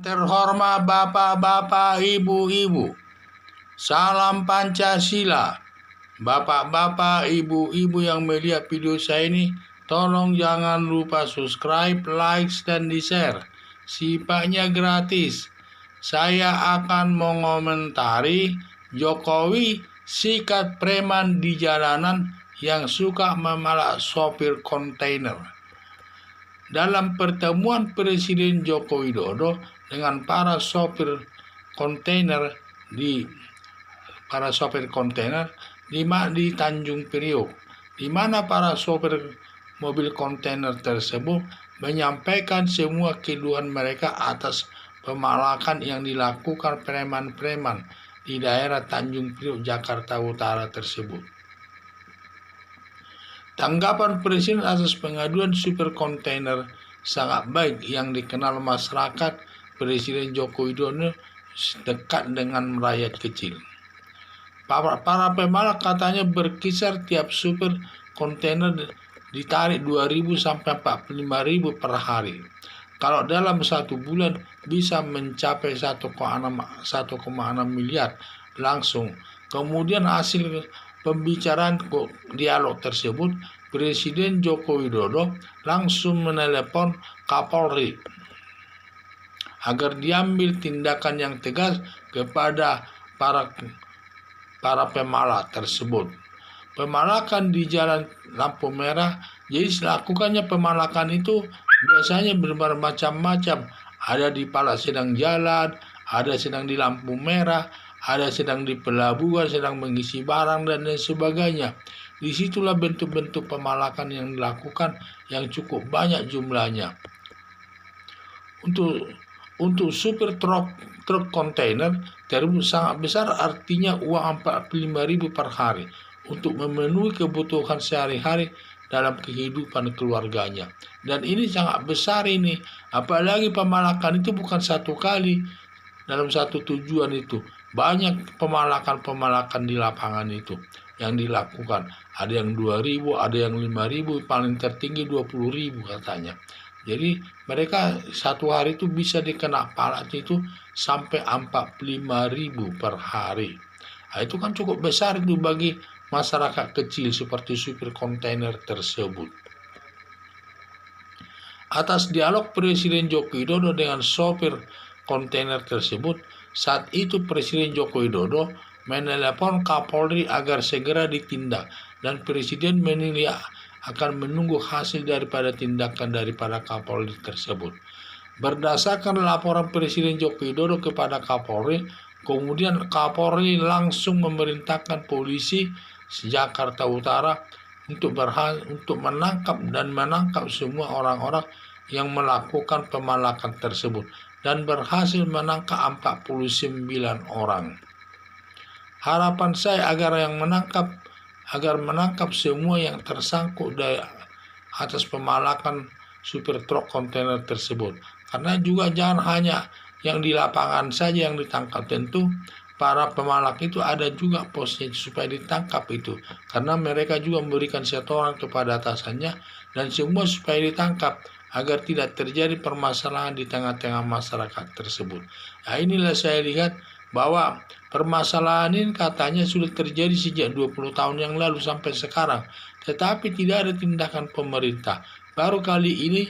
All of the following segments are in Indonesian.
Terhormat bapak-bapak, ibu-ibu, salam Pancasila. Bapak-bapak, ibu-ibu yang melihat video saya ini, tolong jangan lupa subscribe, like, dan di-share. Sifatnya gratis. Saya akan mengomentari Jokowi sikat preman di jalanan yang suka memalak sopir kontainer. Dalam pertemuan Presiden Joko Widodo dengan para sopir kontainer di Tanjung Priok, di mana para sopir mobil kontainer tersebut menyampaikan semua keluhan mereka atas pemalakan yang dilakukan preman-preman di daerah Tanjung Priok, Jakarta Utara tersebut. Tanggapan Presiden atas pengaduan supir kontainer sangat baik yang dikenal masyarakat. Presiden Joko Widodo dekat dengan rakyat kecil. Para pemalak katanya berkisar tiap supir kontainer ditarik 2.000 sampai 45.000 per hari. Kalau dalam satu bulan bisa mencapai 1,6 miliar langsung. Kemudian hasil pembicaraan dialog tersebut, Presiden Joko Widodo langsung menelepon Kapolri agar diambil tindakan yang tegas kepada para pemalak tersebut. Pemalakan di jalan lampu merah, jadi lakukannya pemalakan itu biasanya bermacam-macam. Ada di palak sedang jalan, ada sedang di lampu merah, ada sedang di pelabuhan, sedang mengisi barang, dan lain sebagainya. Disitulah bentuk-bentuk pemalakan yang dilakukan yang cukup banyak jumlahnya. Untuk supir truk kontainer tersebut sangat besar, artinya uang 45.000 per hari untuk memenuhi kebutuhan sehari-hari dalam kehidupan keluarganya. Dan ini sangat besar ini, apalagi pemalakan itu bukan satu kali dalam satu tujuan itu. Banyak pemalakan di lapangan itu yang dilakukan. Ada yang 2.000, ada yang 5.000, paling tertinggi 20.000 katanya. Jadi mereka satu hari itu bisa dikena palak itu sampai 45.000 per hari. Nah, itu kan cukup besar itu bagi masyarakat kecil seperti supir kontainer tersebut. Atas dialog Presiden Joko Widodo dengan sopir kontainer tersebut, saat itu Presiden Joko Widodo menelepon Kapolri agar segera ditindak, dan Presiden menilai akan menunggu hasil daripada tindakan daripada Kapolri tersebut. Berdasarkan laporan Presiden Joko Widodo kepada Kapolri, kemudian Kapolri langsung memerintahkan polisi Jakarta Utara untuk menangkap semua orang-orang yang melakukan pemalakan tersebut, dan berhasil menangkap 49 orang. Harapan saya agar menangkap semua yang tersangkut dari atas pemalakan supir truk kontainer tersebut. Karena juga jangan hanya yang di lapangan saja yang ditangkap, tentu para pemalak itu ada juga posnya supaya ditangkap itu. Karena mereka juga memberikan setoran kepada atasannya, dan semua supaya ditangkap agar tidak terjadi permasalahan di tengah-tengah masyarakat tersebut. Nah, inilah saya lihat bahwa permasalahan ini katanya sudah terjadi sejak 20 tahun yang lalu sampai sekarang, tetapi tidak ada tindakan pemerintah. Baru kali ini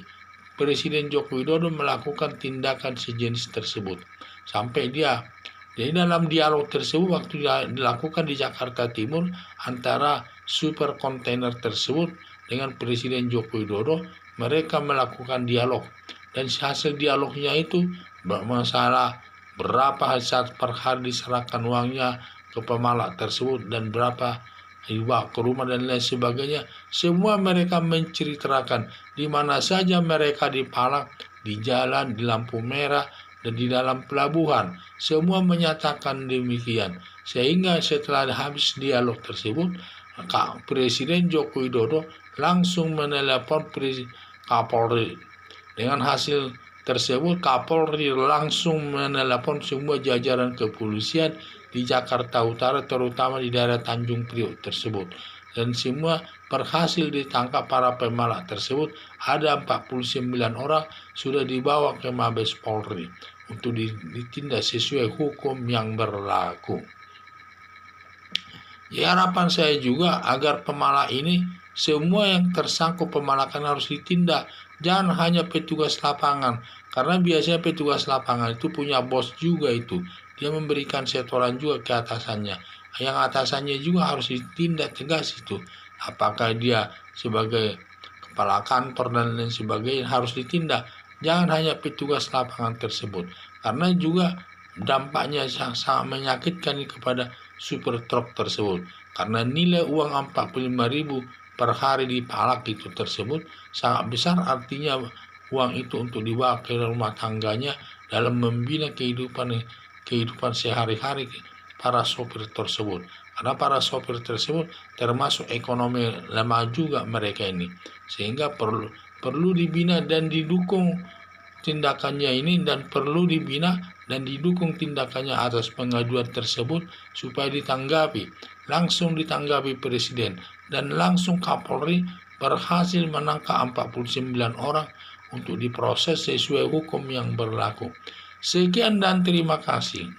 Presiden Joko Widodo melakukan tindakan sejenis tersebut. Jadi dalam dialog tersebut waktu dilakukan di Jakarta Timur antara super kontainer tersebut dengan Presiden Joko Widodo, mereka melakukan dialog, dan hasil dialognya itu masalah berapa saat per hari diserahkan uangnya ke pemalak tersebut dan berapa dibawa ke rumah dan lain sebagainya. Semua mereka menceritakan di mana saja mereka dipalak, di jalan, di lampu merah, dan di dalam pelabuhan. Semua menyatakan demikian. Sehingga setelah habis dialog tersebut, Presiden Joko Widodo langsung menelepon Kapolri. Dengan hasil tersebut, Kapolri langsung menelepon semua jajaran kepolisian di Jakarta Utara, terutama di daerah Tanjung Priok tersebut. Dan semua berhasil ditangkap para pemalak tersebut. Ada 49 orang sudah dibawa ke Mabes Polri. untuk ditindak sesuai hukum yang berlaku. Ya, harapan saya juga agar pemala ini semua yang tersangkut pemalakan harus ditindak, jangan hanya petugas lapangan, karena biasanya petugas lapangan itu punya bos juga itu, dia memberikan setoran juga ke atasannya, yang atasannya juga harus ditindak tegas itu, apakah dia sebagai kepala kantor dan lain sebagainya harus ditindak, jangan hanya petugas lapangan tersebut, karena juga dampaknya sangat menyakitkan kepada super truk tersebut, karena nilai uang 45.000 per hari di palak itu tersebut sangat besar, artinya uang itu untuk dibawa ke rumah tangganya dalam membina kehidupan sehari-hari para sopir tersebut, karena para sopir tersebut termasuk ekonomi lemah juga mereka ini, sehingga perlu dibina dan didukung tindakannya ini, dan perlu dibina dan didukung tindakannya atas pengaduan tersebut supaya langsung ditanggapi Presiden, dan langsung Kapolri berhasil menangkap 49 orang untuk diproses sesuai hukum yang berlaku. Sekian dan terima kasih.